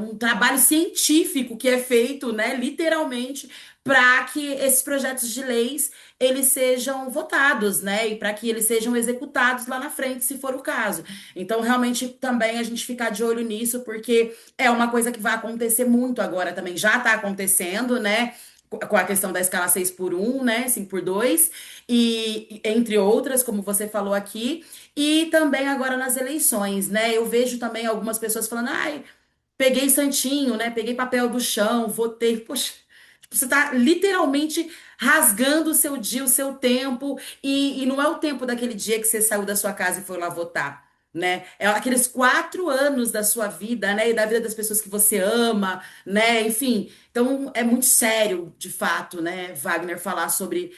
um trabalho científico que é feito, né, literalmente, para que esses projetos de leis eles sejam votados, né, e para que eles sejam executados lá na frente, se for o caso. Então, realmente, também a gente ficar de olho nisso, porque é uma coisa que vai acontecer muito agora também, já está acontecendo, né? Com a questão da escala 6 por 1, né? 5 por 2, e entre outras, como você falou aqui, e também agora nas eleições, né? Eu vejo também algumas pessoas falando, peguei santinho, né? Peguei papel do chão, votei. Poxa, tipo, você tá literalmente rasgando o seu dia, o seu tempo, e não é o tempo daquele dia que você saiu da sua casa e foi lá votar. Né? É aqueles 4 anos da sua vida, né? E da vida das pessoas que você ama, né? Enfim, então é muito sério, de fato, né, Wagner, falar sobre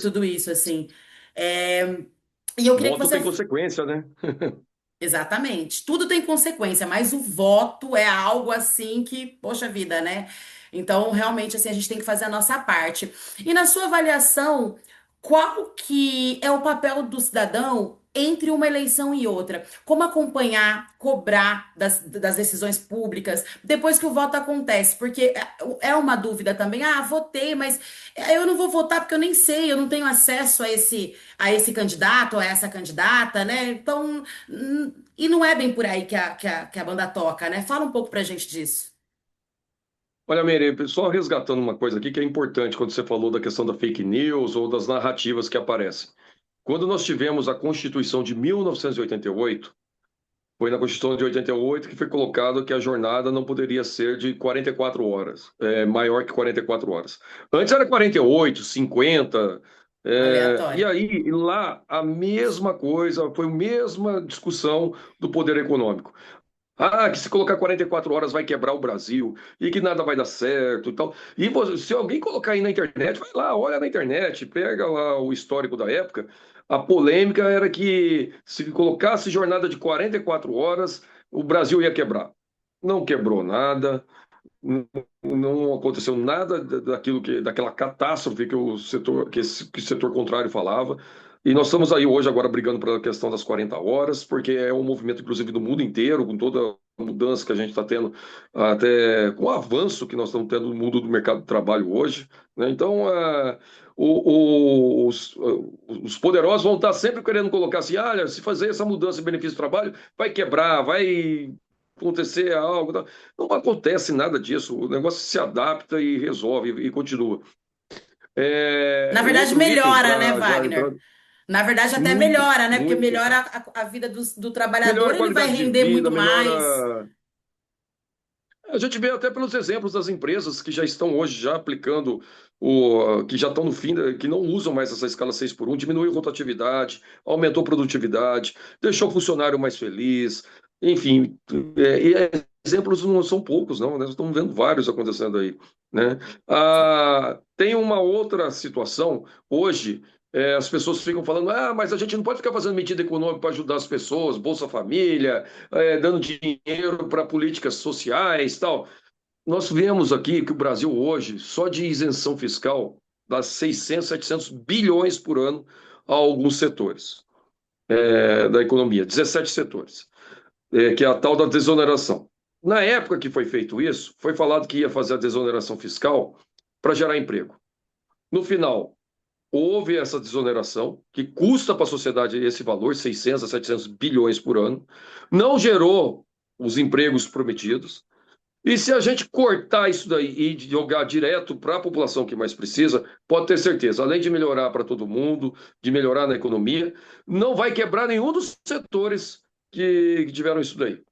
tudo isso, assim. É, E eu queria que
Voto
você.
tem consequência, né?
Exatamente. Tudo tem consequência, mas o voto é algo assim que, poxa vida, né? Então, realmente, assim, a gente tem que fazer a nossa parte. E na sua avaliação, qual que é o papel do cidadão entre uma eleição e outra? Como acompanhar, cobrar das decisões públicas depois que o voto acontece? Porque é uma dúvida também. Ah, votei, mas eu não vou votar porque eu nem sei, eu não tenho acesso a esse candidato, a essa candidata, né? Então, e não é bem por aí que a banda toca, né? Fala um pouco pra gente disso.
Olha, Meire, só resgatando uma coisa aqui que é importante quando você falou da questão da fake news ou das narrativas que aparecem. Quando nós tivemos a Constituição de 1988, foi na Constituição de 88 que foi colocado que a jornada não poderia ser de 44 horas, maior que 44 horas. Antes era 48, 50, e
Aleatório.
aí lá a mesma coisa, foi a mesma discussão do poder econômico. Ah, que se colocar 44 horas vai quebrar o Brasil e que nada vai dar certo e tal. E se alguém colocar aí na internet, vai lá, olha na internet, pega lá o histórico da época. A polêmica era que se colocasse jornada de 44 horas, o Brasil ia quebrar. Não quebrou nada, não aconteceu nada daquela catástrofe que o setor contrário falava. E nós estamos aí hoje agora brigando pela questão das 40 horas, porque é um movimento, inclusive, do mundo inteiro, com toda a mudança que a gente está tendo, até com o avanço que nós estamos tendo no mundo do mercado de trabalho hoje, né? Então, os poderosos vão estar sempre querendo colocar assim, ah, se fazer essa mudança em benefício do trabalho, vai quebrar, vai acontecer algo. Não acontece nada disso. O negócio se adapta e resolve e continua.
Na
O
verdade,
outro item,
melhora, né,
para já
Wagner?
entrar
Na verdade, até
muito,
melhora, né? Porque
muito.
melhora a vida do trabalhador,
Melhora a
ele vai
qualidade de
render
vida,
muito mais.
melhora. A gente vê até pelos exemplos das empresas que já estão hoje já aplicando que já estão no fim, que não usam mais essa escala 6 por um, diminuiu a rotatividade, aumentou a produtividade, deixou o funcionário mais feliz, enfim, exemplos não são poucos, não, né? Nós estamos vendo vários acontecendo aí, né? Tem uma outra situação, hoje, as pessoas ficam falando, mas a gente não pode ficar fazendo medida econômica para ajudar as pessoas, Bolsa Família, dando dinheiro para políticas sociais, tal. Nós vemos aqui que o Brasil hoje, só de isenção fiscal, dá 600, 700 bilhões por ano a alguns setores da economia, 17 setores, que é a tal da desoneração. Na época que foi feito isso, foi falado que ia fazer a desoneração fiscal para gerar emprego. No final, houve essa desoneração, que custa para a sociedade esse valor, 600 a 700 bilhões por ano, não gerou os empregos prometidos. E se a gente cortar isso daí e jogar direto para a população que mais precisa, pode ter certeza, além de melhorar para todo mundo, de melhorar na economia, não vai quebrar nenhum dos setores que tiveram isso daí.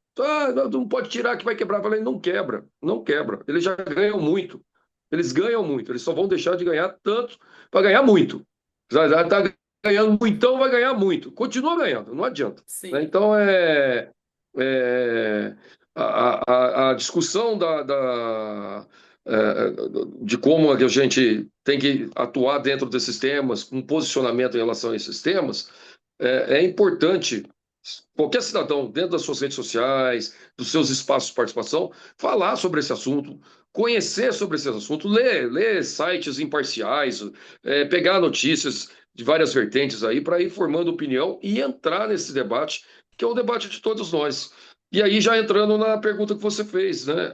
Não pode tirar que vai quebrar. Eu falei, não quebra, não quebra. Eles já ganham muito. Eles ganham muito. Eles só vão deixar de ganhar tanto para ganhar muito. Já está ganhando muito, então vai ganhar muito. Continua ganhando, não adianta. Né?
Sim.
Então, é, a discussão de como a gente tem que atuar dentro desses temas, um posicionamento em relação a esses temas, é importante qualquer cidadão, dentro das suas redes sociais, dos seus espaços de participação, falar sobre esse assunto, conhecer sobre esse assunto, ler sites imparciais, pegar notícias de várias vertentes aí para ir formando opinião e entrar nesse debate, que é o debate de todos nós. E aí, já entrando na pergunta que você fez, né?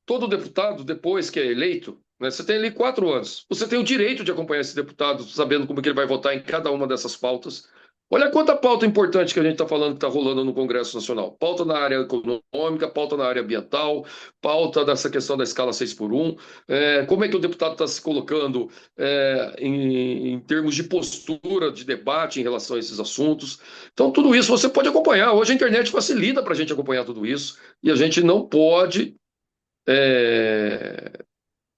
Todo deputado, depois que é eleito, né, você tem ali 4 anos. Você tem o direito de acompanhar esse deputado, sabendo como que ele vai votar em cada uma dessas pautas. Olha quanta pauta importante que a gente está falando que está rolando no Congresso Nacional. Pauta na área econômica, pauta na área ambiental, pauta dessa questão da escala 6 por um. Como é que o deputado está se colocando em termos de postura, de debate em relação a esses assuntos. Então, tudo isso você pode acompanhar. Hoje a internet facilita para a gente acompanhar tudo isso e a gente não pode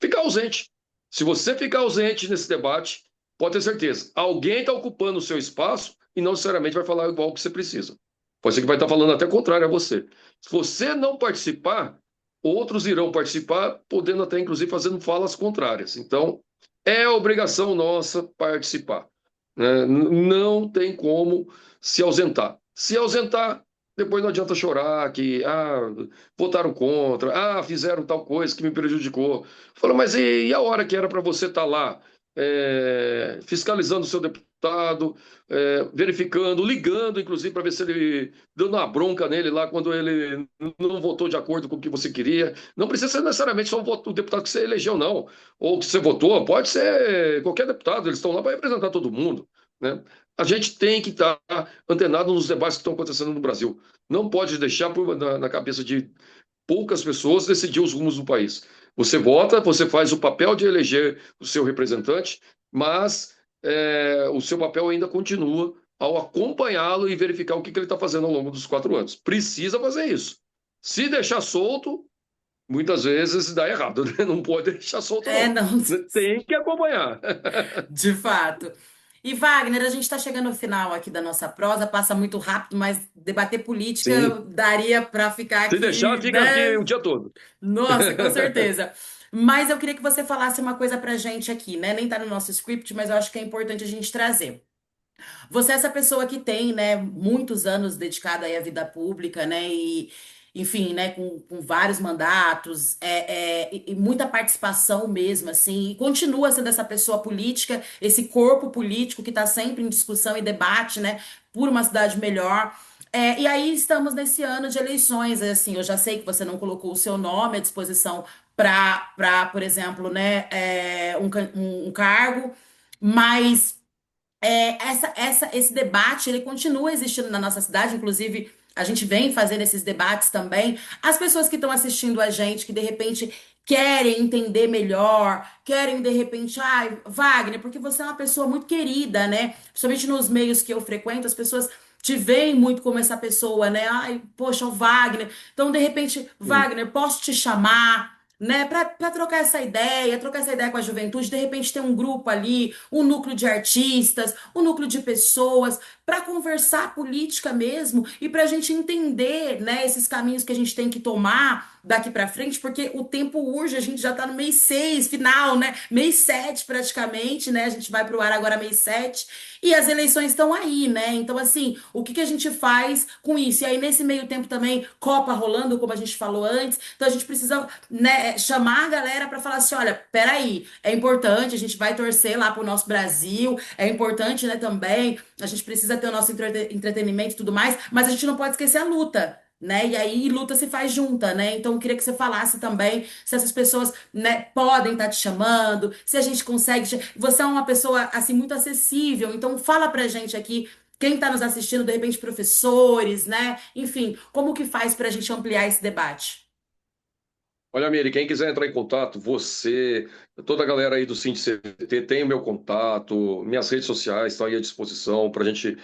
ficar ausente. Se você ficar ausente nesse debate, pode ter certeza, alguém está ocupando o seu espaço e não necessariamente vai falar igual que você precisa. Pode ser que vai estar falando até contrário a você. Se você não participar, outros irão participar, podendo até, inclusive, fazendo falas contrárias. Então, é obrigação nossa participar. Né? Não tem como se ausentar. Se ausentar, depois não adianta chorar que votaram contra, fizeram tal coisa que me prejudicou. Fala, mas e a hora que era para você estar lá? fiscalizando o seu deputado, verificando, ligando, inclusive, para ver se ele dando uma bronca nele lá quando ele não votou de acordo com o que você queria. Não precisa ser necessariamente só o deputado que você elegeu, não, ou que você votou, pode ser qualquer deputado, eles estão lá para representar todo mundo, né? A gente tem que estar antenado nos debates que estão acontecendo no Brasil. Não pode deixar na cabeça de poucas pessoas decidir os rumos do país. Você vota, você faz o papel de eleger o seu representante, mas o seu papel ainda continua ao acompanhá-lo e verificar o que ele está fazendo ao longo dos 4 anos. Precisa fazer isso. Se deixar solto, muitas vezes dá errado, né? Não pode deixar solto, não.
Não,
Tem que acompanhar.
de fato. E Wagner, a gente está chegando ao final aqui da nossa prosa, passa muito rápido, mas debater política
Sim.
daria para ficar
Se deixar,
aqui,
fica aqui
né?
o dia todo.
Nossa, com certeza. Mas eu queria que você falasse uma coisa pra gente aqui, né? Nem tá no nosso script, mas eu acho que é importante a gente trazer. Você é essa pessoa que tem, né, muitos anos dedicada aí à vida pública, né, e, enfim, né, com vários mandatos, e muita participação mesmo, assim, e continua sendo essa pessoa política, esse corpo político que está sempre em discussão e debate, né, por uma cidade melhor. E aí estamos nesse ano de eleições, assim, eu já sei que você não colocou o seu nome à disposição por exemplo, né, um cargo, mas esse debate ele continua existindo na nossa cidade, inclusive a gente vem fazendo esses debates também. As pessoas que estão assistindo a gente, que de repente querem entender melhor, querem de repente, ai, Wagner, porque você é uma pessoa muito querida, né? Principalmente nos meios que eu frequento, as pessoas te veem muito como essa pessoa, né? Ai, poxa, o Wagner. Então, de repente,
Sim.
Wagner, posso te chamar? Né, para trocar essa ideia com a juventude, de repente tem um grupo ali, um núcleo de artistas, um núcleo de pessoas, para conversar política mesmo e para a gente entender, né, esses caminhos que a gente tem que tomar daqui para frente, porque o tempo urge, a gente já está no mês 6 final, né, mês 7 praticamente, né, a gente vai para o ar agora mês 7 e as eleições estão aí, né, então assim, o que que a gente faz com isso? E aí nesse meio tempo também, Copa rolando, como a gente falou antes, então a gente precisa, né, chamar a galera para falar assim, olha, peraí, é importante, a gente vai torcer lá pro nosso Brasil, é importante, né, também, a gente precisa ter o nosso entretenimento e tudo mais, mas a gente não pode esquecer a luta, né, e aí luta se faz junta, né, então eu queria que você falasse também se essas pessoas, né, podem estar te chamando, se a gente consegue, você é uma pessoa, assim, muito acessível, então fala pra gente aqui, quem está nos assistindo, de repente professores, né, enfim, como que faz pra gente ampliar esse debate?
Olha, Miri, quem quiser entrar em contato, você, toda a galera aí do CT tem o meu contato, minhas redes sociais estão aí à disposição para a gente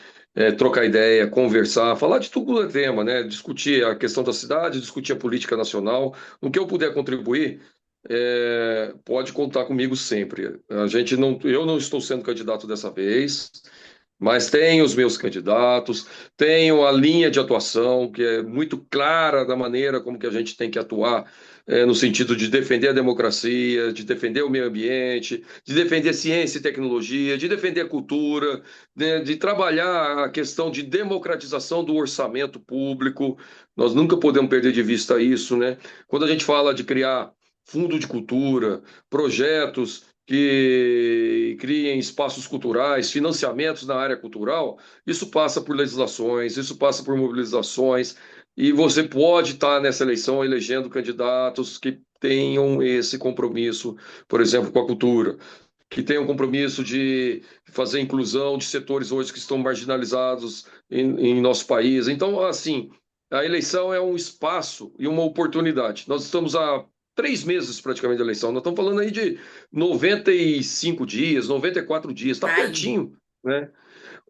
trocar ideia, conversar, falar de tudo o tema, né? Discutir a questão da cidade, discutir a política nacional. No que eu puder contribuir, pode contar comigo sempre. A gente não, eu não estou sendo candidato dessa vez, mas tenho os meus candidatos, tenho a linha de atuação, que é muito clara da maneira como que a gente tem que atuar, no sentido de defender a democracia, de defender o meio ambiente, de defender ciência e tecnologia, de defender a cultura, né, de trabalhar a questão de democratização do orçamento público. Nós nunca podemos perder de vista isso, né? Quando a gente fala de criar fundo de cultura, projetos que criem espaços culturais, financiamentos na área cultural, isso passa por legislações, isso passa por mobilizações, e você pode estar nessa eleição elegendo candidatos que tenham esse compromisso, por exemplo, com a cultura, que tenham compromisso de fazer inclusão de setores hoje que estão marginalizados em nosso país. Então, assim, a eleição é um espaço e uma oportunidade. Nós estamos há 3 meses praticamente da eleição. Nós estamos falando aí de 95 dias, 94 dias, está
Tá aí.
pertinho, né?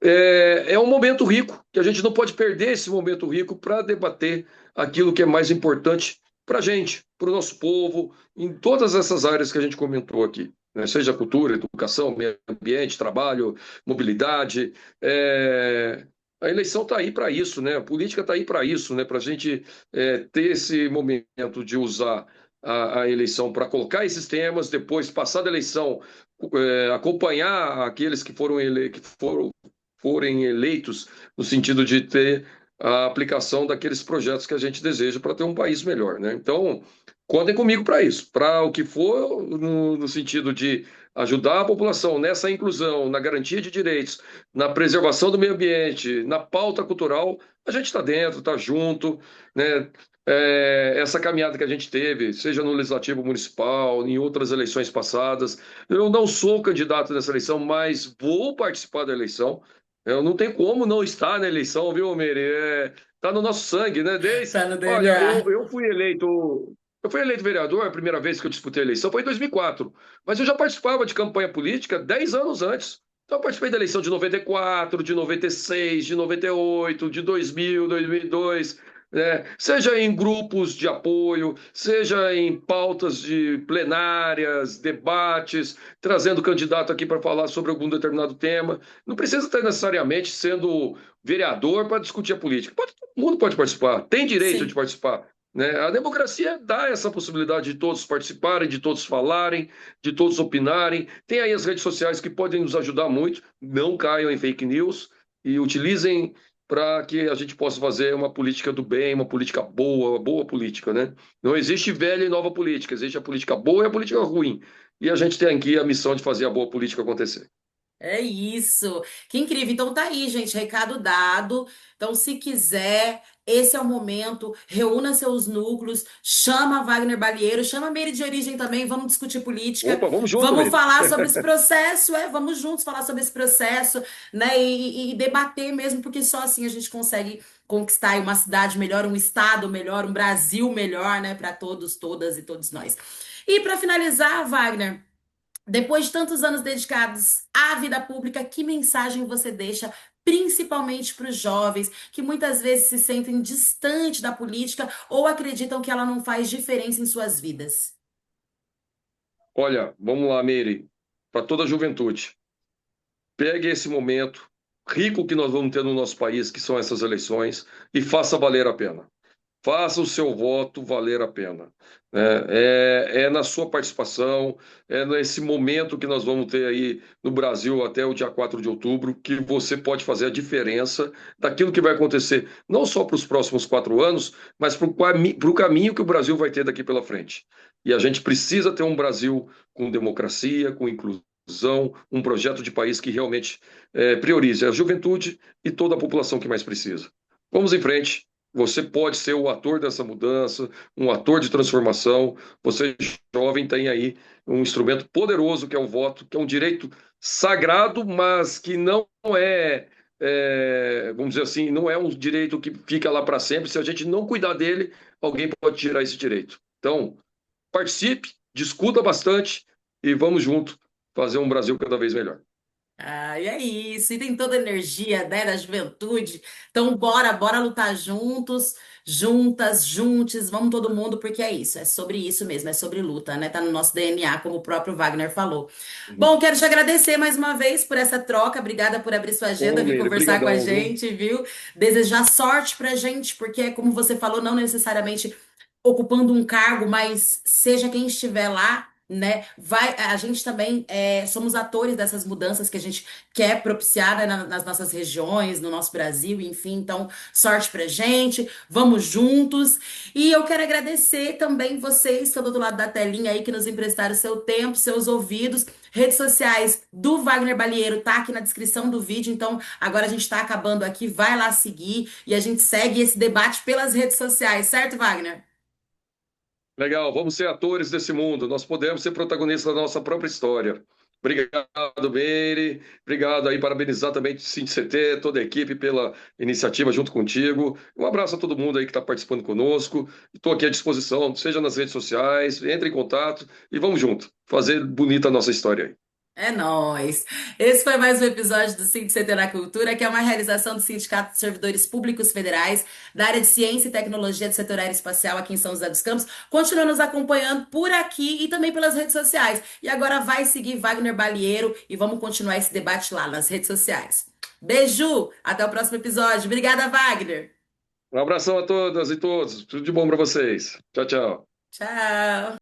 É um momento rico, que a gente não pode perder esse momento rico para debater aquilo que é mais importante para a gente, para o nosso povo, em todas essas áreas que a gente comentou aqui, né? Seja cultura, educação, meio ambiente, trabalho, mobilidade. A eleição está aí para isso, né? A política está aí para isso, né? Para a gente ter esse momento de usar a eleição para colocar esses temas, depois, passada a eleição, acompanhar aqueles que forem eleitos no sentido de ter a aplicação daqueles projetos que a gente deseja para ter um país melhor, né? Então, Contem comigo para isso, para o que for no sentido de ajudar a população nessa inclusão, na garantia de direitos, na preservação do meio ambiente, na pauta cultural, a gente está dentro, está junto, né? Essa caminhada que a gente teve, seja no Legislativo Municipal, em outras eleições passadas, eu não sou candidato nessa eleição, mas vou participar da eleição. Eu não tenho como não estar na eleição, viu, Meire? Tá no nosso sangue, né?
Tá no
Olha,
DNA.
eu fui eleito. Eu fui eleito vereador, a primeira vez que eu disputei a eleição foi em 2004, mas eu já participava de campanha política 10 anos antes. Então, eu participei da eleição de 94, de 96, de 98, de 2000, 2002, né? Seja em grupos de apoio, seja em pautas de plenárias, debates, trazendo candidato aqui para falar sobre algum determinado tema. Não precisa estar necessariamente sendo vereador para discutir a política. Todo mundo pode participar, tem direito de
Sim.
participar, né? A democracia dá essa possibilidade de todos participarem, de todos falarem, de todos opinarem. Tem aí as redes sociais que podem nos ajudar muito. Não caiam em fake news e utilizem para que a gente possa fazer uma política do bem, uma política boa, uma boa política, né? Não existe velha e nova política, existe a política boa e a política ruim. E a gente tem aqui a missão de fazer a boa política acontecer.
É isso. Que incrível. Então tá aí, gente, recado dado. Então, se quiser, esse é o momento. Reúna seus núcleos, chama Wagner Balieiro, chama Meire de Origem também, vamos discutir política.
Opa, vamos junto,
Vamos
Meire.
falar sobre esse processo, vamos juntos falar sobre esse processo, né? E debater mesmo, porque só assim a gente consegue conquistar aí uma cidade melhor, um estado melhor, um Brasil melhor, né, para todos, todas e todos nós. E para finalizar, Wagner, depois de tantos anos dedicados à vida pública, que mensagem você deixa, principalmente para os jovens, que muitas vezes se sentem distante da política ou acreditam que ela não faz diferença em suas vidas?
Olha, vamos lá, Meire, para toda a juventude. Pegue esse momento rico que nós vamos ter no nosso país, que são essas eleições, e faça valer a pena. Faça o seu voto valer a pena. É na sua participação, é nesse momento que nós vamos ter aí no Brasil até o dia 4 de outubro, que você pode fazer a diferença daquilo que vai acontecer, não só para os próximos 4 anos, mas para o caminho que o Brasil vai ter daqui pela frente. E a gente precisa ter um Brasil com democracia, com inclusão, um projeto de país que realmente priorize a juventude e toda a população que mais precisa. Vamos em frente. Você pode ser o ator dessa mudança, um ator de transformação. Você, jovem, tem aí um instrumento poderoso que é o voto, que é um direito sagrado, mas que não vamos dizer assim, não é um direito que fica lá para sempre. Se a gente não cuidar dele, alguém pode tirar esse direito. Então, participe, discuta bastante e vamos junto fazer um Brasil cada vez melhor.
Ah, e é isso, e tem toda a energia, né, da juventude. Então, bora lutar juntos, juntas, juntos, vamos todo mundo, porque é isso, é sobre isso mesmo, é sobre luta, né? Tá no nosso DNA, como o próprio Wagner falou. Bom, quero te agradecer mais uma vez por essa troca, obrigada por abrir sua agenda,
Ô,
vir
Meire,
conversar com a
brigadão, viu?
gente, viu? Desejar sorte pra gente, porque, como você falou, não necessariamente ocupando um cargo, mas seja quem estiver lá, né? A gente também somos atores dessas mudanças que a gente quer propiciar, né, nas nossas regiões, no nosso Brasil, enfim. Então, sorte pra gente, vamos juntos. E eu quero agradecer também vocês que estão do outro lado da telinha aí, que nos emprestaram seu tempo, seus ouvidos. Redes sociais do Wagner Balieiro tá aqui na descrição do vídeo, então agora a gente tá acabando aqui, vai lá seguir e a gente segue esse debate pelas redes sociais, certo, Wagner?
Legal, vamos ser atores desse mundo, nós podemos ser protagonistas da nossa própria história. Obrigado, Meire. Obrigado aí, parabenizar também o CT, toda a equipe pela iniciativa junto contigo. Um abraço a todo mundo aí que está participando conosco. Estou aqui à disposição, seja nas redes sociais, entre em contato e vamos junto, fazer bonita a nossa história aí.
É nóis! Esse foi mais um episódio do CT na Cultura, que é uma realização do Sindicato de Servidores Públicos Federais da área de Ciência e Tecnologia do Setor Aeroespacial aqui em São José dos Campos. Continua nos acompanhando por aqui e também pelas redes sociais. E agora vai seguir Wagner Balieiro e vamos continuar esse debate lá nas redes sociais. Beijo! Até o próximo episódio. Obrigada, Wagner!
Um abração a todas e todos. Tudo de bom para vocês. Tchau, tchau.
Tchau!